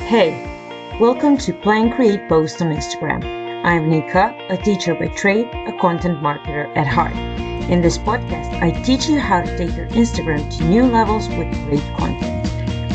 Hey, welcome to Plan Create Post on Instagram. I'm Nika, a teacher by trade, a content marketer at heart. In this podcast, I teach you how to take your Instagram to new levels with great content.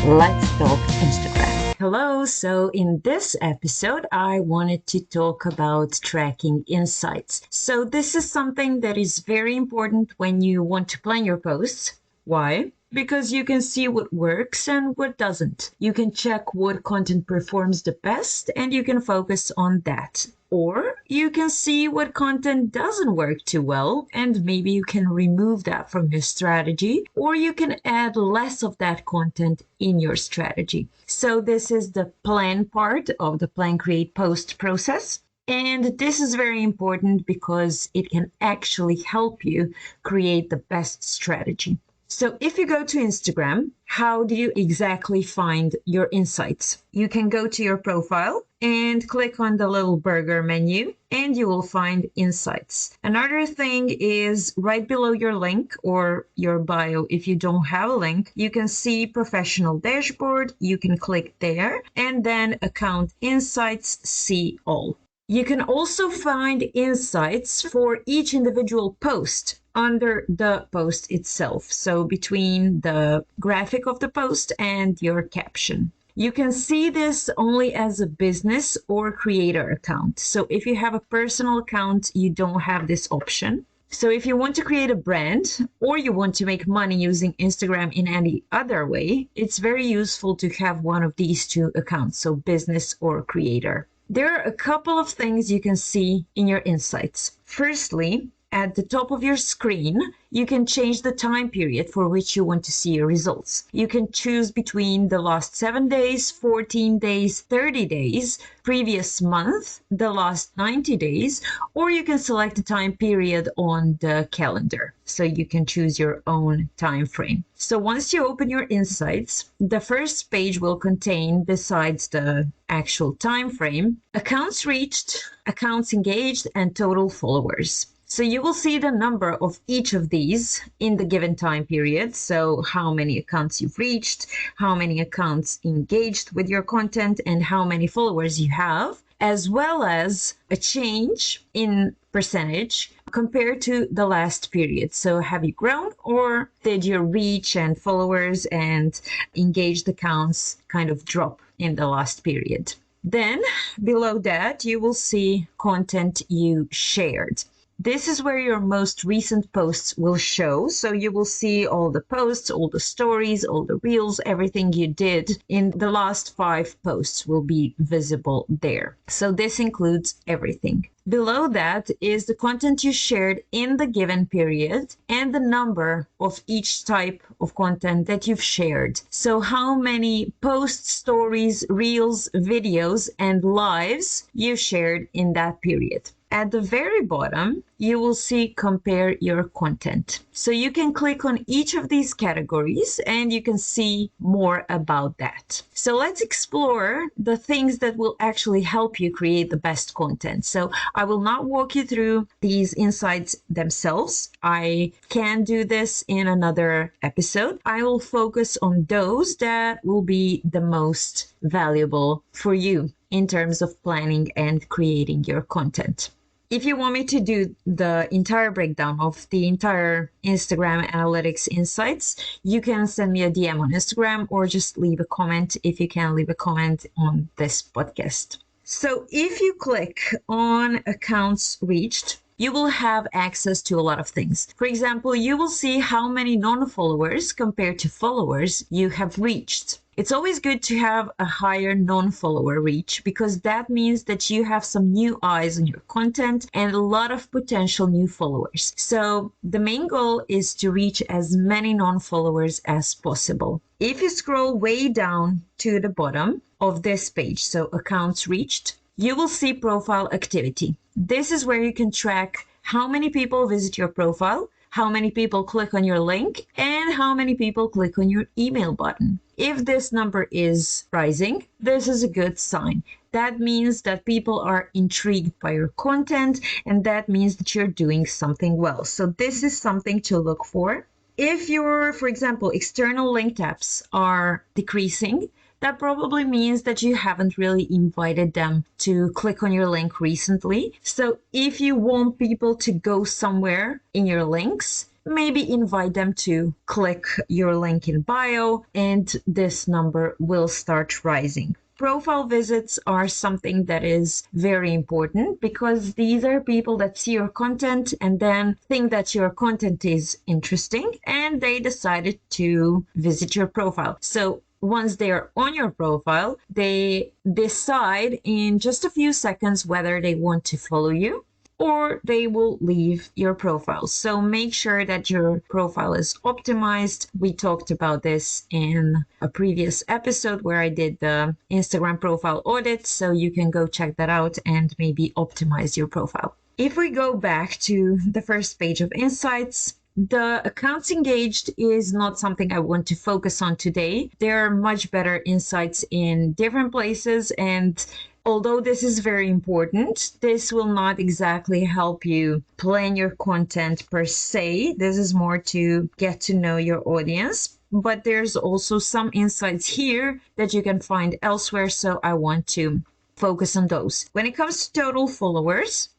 Let's talk Instagram. Hello, so in this episode, I wanted to talk about tracking insights. So this is something that is very important when you want to plan your posts. Why? Because you can see what works and what doesn't. You can check what content performs the best and you can focus on that. Or you can see what content doesn't work too well and maybe you can remove that from your strategy, or you can add less of that content in your strategy. So this is the plan part of the Plan Create Post process. And this is very important because it can actually help you create the best strategy. So if you go to Instagram, how do you exactly find your insights? You can go to your profile and click on the little burger menu and you will find insights. Another thing is right below your link or your bio. If you don't have a link, you can see professional dashboard. You can click there and then account insights, see all. You can also find insights for each individual post under the post itself. So between the graphic of the post and your caption. You can see this only as a business or creator account. So if you have a personal account, you don't have this option. So if you want to create a brand or you want to make money using Instagram in any other way, it's very useful to have one of these two accounts, so business or creator. There are a couple of things you can see in your insights. Firstly, at the top of your screen, you can change the time period for which you want to see your results. You can choose between the last 7 days, 14 days, 30 days, previous month, the last 90 days, or you can select the time period on the calendar. So you can choose your own time frame. So once you open your insights, the first page will contain, besides the actual time frame, accounts reached, accounts engaged, and total followers. So you will see the number of each of these in the given time period. So how many accounts you've reached, how many accounts engaged with your content, and how many followers you have, as well as a change in percentage compared to the last period. So have you grown, or did your reach and followers and engaged accounts kind of drop in the last period? Then below that, you will see content you shared. This is where your most recent posts will show. So you will see all the posts, all the stories, all the reels, everything you did in the last 5 posts will be visible there. So this includes everything. Below that is the content you shared in the given period and the number of each type of content that you've shared. So how many posts, stories, reels, videos, and lives you shared in that period. At the very bottom, you will see compare your content. So you can click on each of these categories and you can see more about that. So let's explore the things that will actually help you create the best content. So I will not walk you through these insights themselves. I can do this in another episode. I will focus on those that will be the most valuable for you in terms of planning and creating your content. If you want me to do the entire breakdown of the entire Instagram analytics insights, you can send me a DM on Instagram or just leave a comment if you can leave a comment on this podcast. So if you click on accounts reached, you will have access to a lot of things. For example, you will see how many non-followers compared to followers you have reached. It's always good to have a higher non-follower reach because that means that you have some new eyes on your content and a lot of potential new followers. So the main goal is to reach as many non-followers as possible. If you scroll way down to the bottom of this page, so accounts reached, you will see profile activity. This is where you can track how many people visit your profile, how many people click on your link, and how many people click on your email button. If this number is rising, this is a good sign. That means that people are intrigued by your content, and that means that you're doing something well. So this is something to look for. If your, for example, external link taps are decreasing, that probably means that you haven't really invited them to click on your link recently. So if you want people to go somewhere in your links, maybe invite them to click your link in bio, and this number will start rising. Profile visits are something that is very important because these are people that see your content and then think that your content is interesting and they decided to visit your profile. So once they are on your profile, they decide in just a few seconds whether they want to follow you or they will leave your profile. So make sure that your profile is optimized. We talked about this in a previous episode where I did the Instagram profile audit, so you can go check that out and maybe optimize your profile. If we go back to the first page of insights, the accounts engaged is not something I want to focus on today. There are much better insights in different places, and although this is very important, this will not exactly help you plan your content per se. This is more to get to know your audience. But there's also some insights here that you can find elsewhere, so I want to focus on those. When it comes to total followers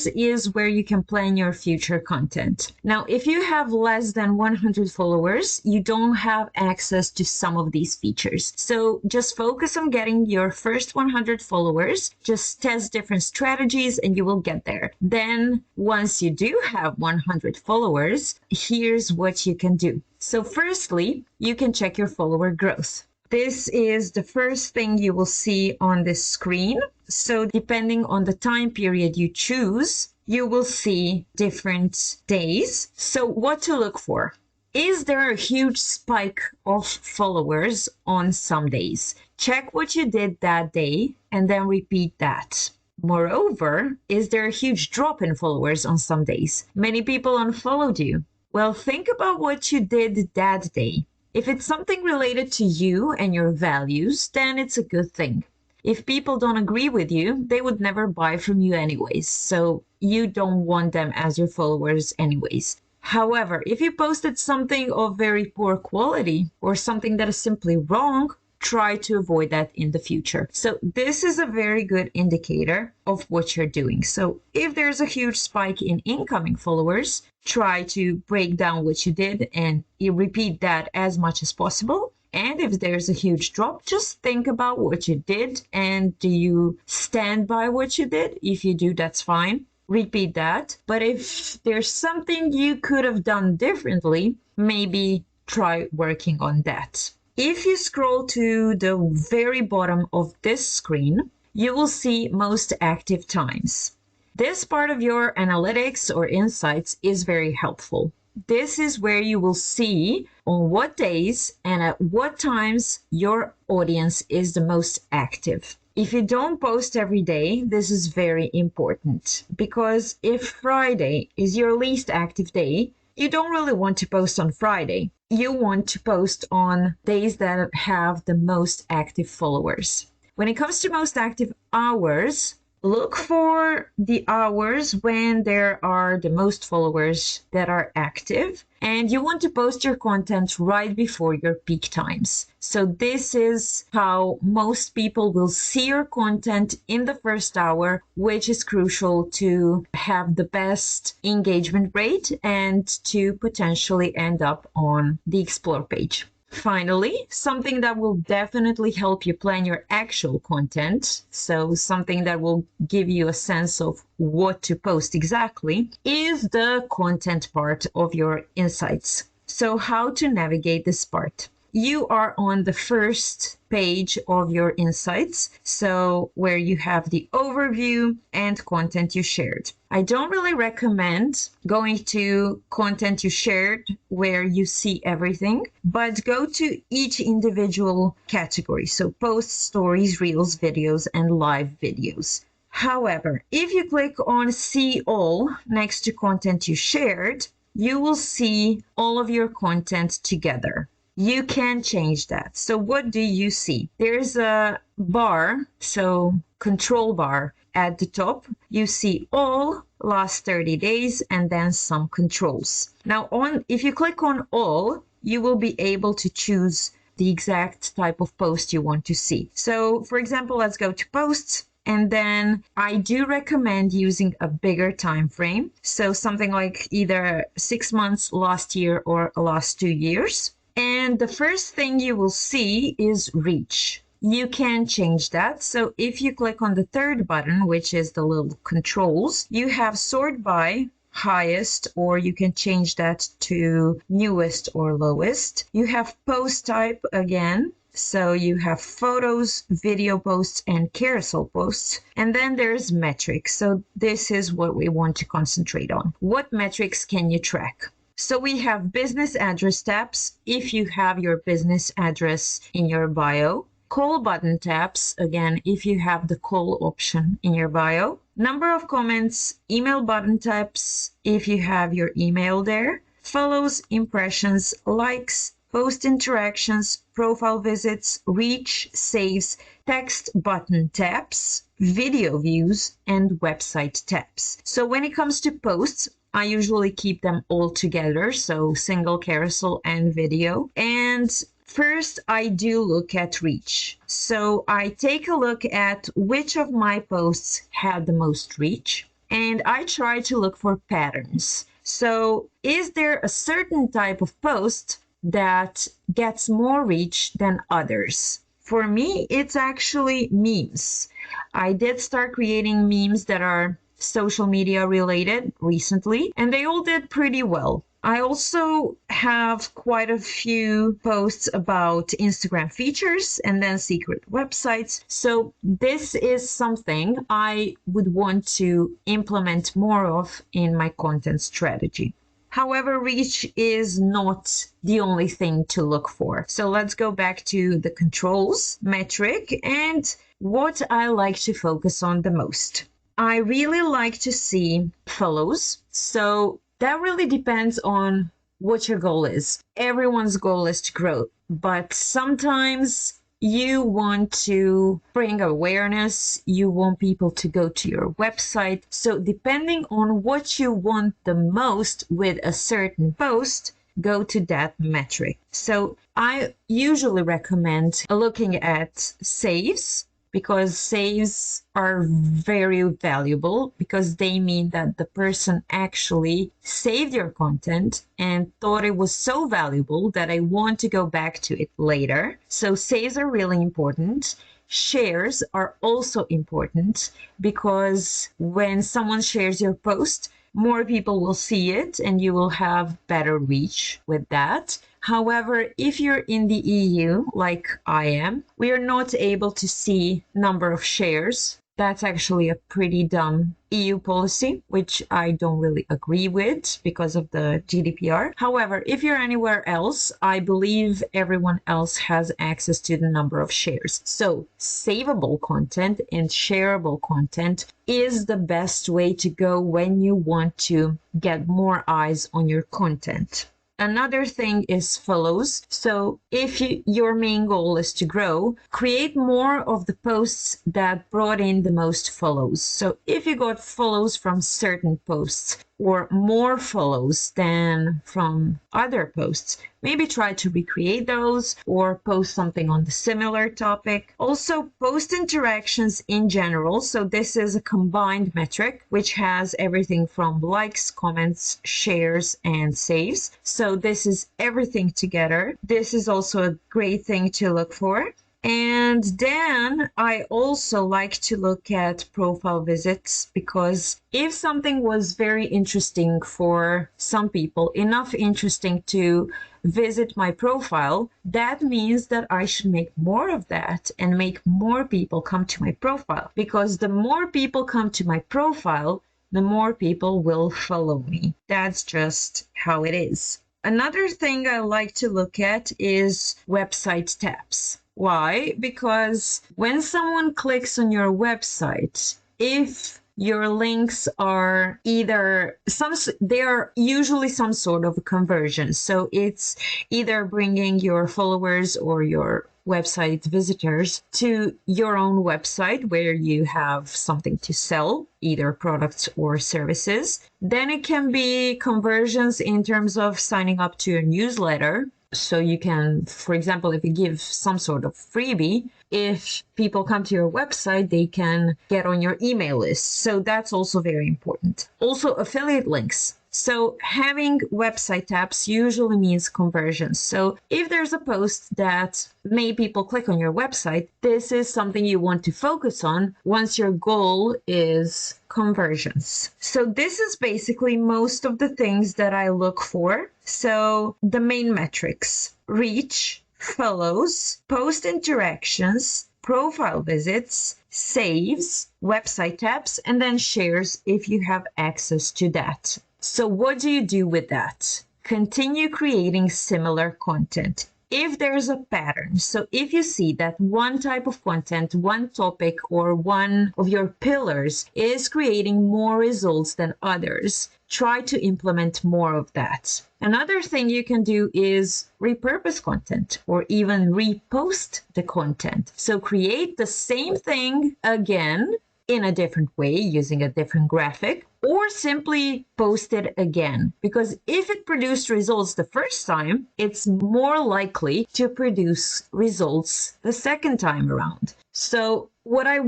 is where you can plan your future content. Now, if you have less than 100 followers, you don't have access to some of these features. So just focus on getting your first 100 followers, just test different strategies and you will get there. Then once you do have 100 followers, here's what you can do. So firstly, you can check your follower growth. This is the first thing you will see on this screen. So depending on the time period you choose, you will see different days. So what to look for? Is there a huge spike of followers on some days? Check what you did that day and then repeat that. Moreover, is there a huge drop in followers on some days? Many people unfollowed you. Well, think about what you did that day. If it's something related to you and your values, then it's a good thing. If people don't agree with you, they would never buy from you anyways, so you don't want them as your followers anyways. However, if you posted something of very poor quality or something that is simply wrong, try to avoid that in the future. So this is a very good indicator of what you're doing. So if there's a huge spike in incoming followers, try to break down what you did and you repeat that as much as possible. And if there's a huge drop, just think about what you did and do you stand by what you did? If you do, that's fine. Repeat that. But if there's something you could have done differently, maybe try working on that. If you scroll to the very bottom of this screen, you will see most active times. This part of your analytics or insights is very helpful. This is where you will see on what days and at what times your audience is the most active. If you don't post every day, this is very important because if Friday is your least active day, you don't really want to post on Friday. You want to post on days that have the most active followers. When it comes to most active hours, look for the hours when there are the most followers that are active, and you want to post your content right before your peak times. So this is how most people will see your content in the first hour, which is crucial to have the best engagement rate and to potentially end up on the Explore page. Finally, something that will definitely help you plan your actual content, so something that will give you a sense of what to post exactly, is the content part of your insights. So how to navigate this part? You are on the first page of your insights, so where you have the overview and content you shared. I don't really recommend going to content you shared where you see everything, but go to each individual category. So posts, stories, reels, videos, and live videos. However, if you click on see all next to content you shared, you will see all of your content together. You can change that. So what do you see? There's a bar, so control bar at the top. You see all, last 30 days, and then some controls. Now, if you click on all, you will be able to choose the exact type of post you want to see. So for example, let's go to posts. And then I do recommend using a bigger time frame. So something like either 6 months, last year, or last 2 years. And the first thing you will see is reach. You can change that. So if you click on the third button, which is the little controls, you have sort by highest, or you can change that to newest or lowest. You have post type again. So you have photos, video posts, and carousel posts. And then there's metrics. So this is what we want to concentrate on. What metrics can you track? So we have business address tabs if you have your business address in your bio. Call button tabs, again, if you have the call option in your bio. Number of comments, email button tabs if you have your email there. Follows, impressions, likes, post interactions, profile visits, reach, saves, text button tabs, video views, and website tabs. So when it comes to posts, I usually keep them all together, so single carousel and video. And first, I do look at reach. So I take a look at which of my posts had the most reach, and I try to look for patterns. So is there a certain type of post that gets more reach than others? For me, it's actually memes. I did start creating memes that are social media related recently, and they all did pretty well. I also have quite a few posts about Instagram features and then secret websites. So this is something I would want to implement more of in my content strategy. However, reach is not the only thing to look for. So let's go back to the controls metric and what I like to focus on the most. I really like to see follows. So that really depends on what your goal is. Everyone's goal is to grow, but sometimes you want to bring awareness, you want people to go to your website. So depending on what you want the most with a certain post, go to that metric. So I usually recommend looking at saves, because saves are very valuable because they mean that the person actually saved your content and thought it was so valuable that I want to go back to it later. So saves are really important. Shares are also important because when someone shares your post, more people will see it and you will have better reach with that. However, if you're in the EU, like I am, we are not able to see number of shares. That's actually a pretty dumb EU policy, which I don't really agree with because of the GDPR. However, if you're anywhere else, I believe everyone else has access to the number of shares. So savable content and shareable content is the best way to go when you want to get more eyes on your content. Another thing is follows. So if your main goal is to grow, create more of the posts that brought in the most follows. So if you got follows from certain posts or more follows than from other posts, maybe try to recreate those or post something on the similar topic. Also, post interactions in general. So this is a combined metric, which has everything from likes, comments, shares, and saves. So this is everything together. This is also a great thing to look for. And then I also like to look at profile visits, because if something was very interesting for some people, enough interesting to visit my profile, that means that I should make more of that and make more people come to my profile, because the more people come to my profile, the more people will follow me. That's just how it is. Another thing I like to look at is website tabs. Why? Because when someone clicks on your website, if your links are they are usually some sort of a conversion. So it's either bringing your followers or your website visitors to your own website where you have something to sell, either products or services. Then it can be conversions in terms of signing up to your newsletter. So you can, for example, if you give some sort of freebie, if people come to your website, they can get on your email list. So that's also very important. Also, affiliate links. So having website tabs usually means conversions. So if there's a post that made people click on your website, this is something you want to focus on once your goal is conversions. So this is basically most of the things that I look for. So the main metrics: reach, follows, post interactions, profile visits, saves, website tabs, and then shares if you have access to that. So what do you do with that? Continue creating similar content. If there's a pattern, so if you see that one type of content, one topic, or one of your pillars is creating more results than others, try to implement more of that. Another thing you can do is repurpose content or even repost the content. So create the same thing again in a different way using a different graphic, or simply post it again. Because if it produced results the first time, it's more likely to produce results the second time around. So what I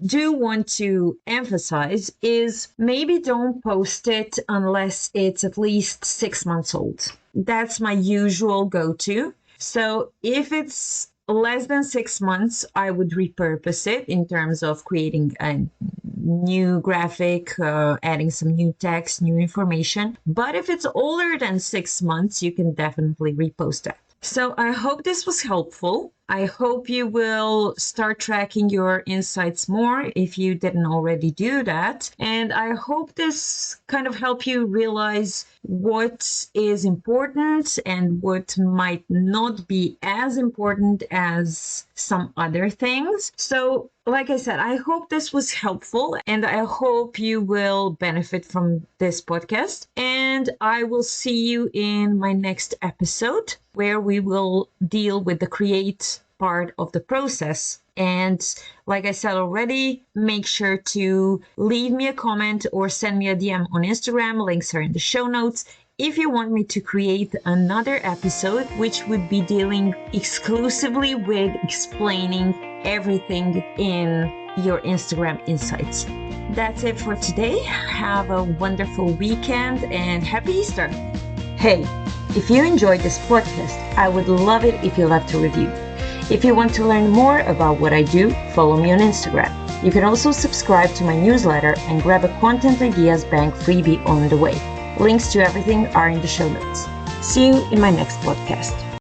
do want to emphasize is maybe don't post it unless it's at least 6 months old. That's my usual go-to. So if it's less than 6 months, I would repurpose it in terms of creating a new graphic, adding some new text, new information. But if it's older than 6 months, you can definitely repost that. So I hope this was helpful. I hope you will start tracking your insights more if you didn't already do that. And I hope this kind of help you realize what is important and what might not be as important as some other things. So like I said, I hope this was helpful and I hope you will benefit from this podcast. And I will see you in my next episode where we will deal with the create part of the process. And like I said already, make sure to leave me a comment or send me a DM on Instagram. Links are in the show notes. If you want me to create another episode, which would be dealing exclusively with explaining everything in your Instagram insights. That's it for today. Have a wonderful weekend and happy Easter. Hey, if you enjoyed this podcast, I would love it if you left a review. If you want to learn more about what I do, follow me on Instagram. You can also subscribe to my newsletter and grab a Content Ideas Bank freebie on the way. Links to everything are in the show notes. See you in my next podcast.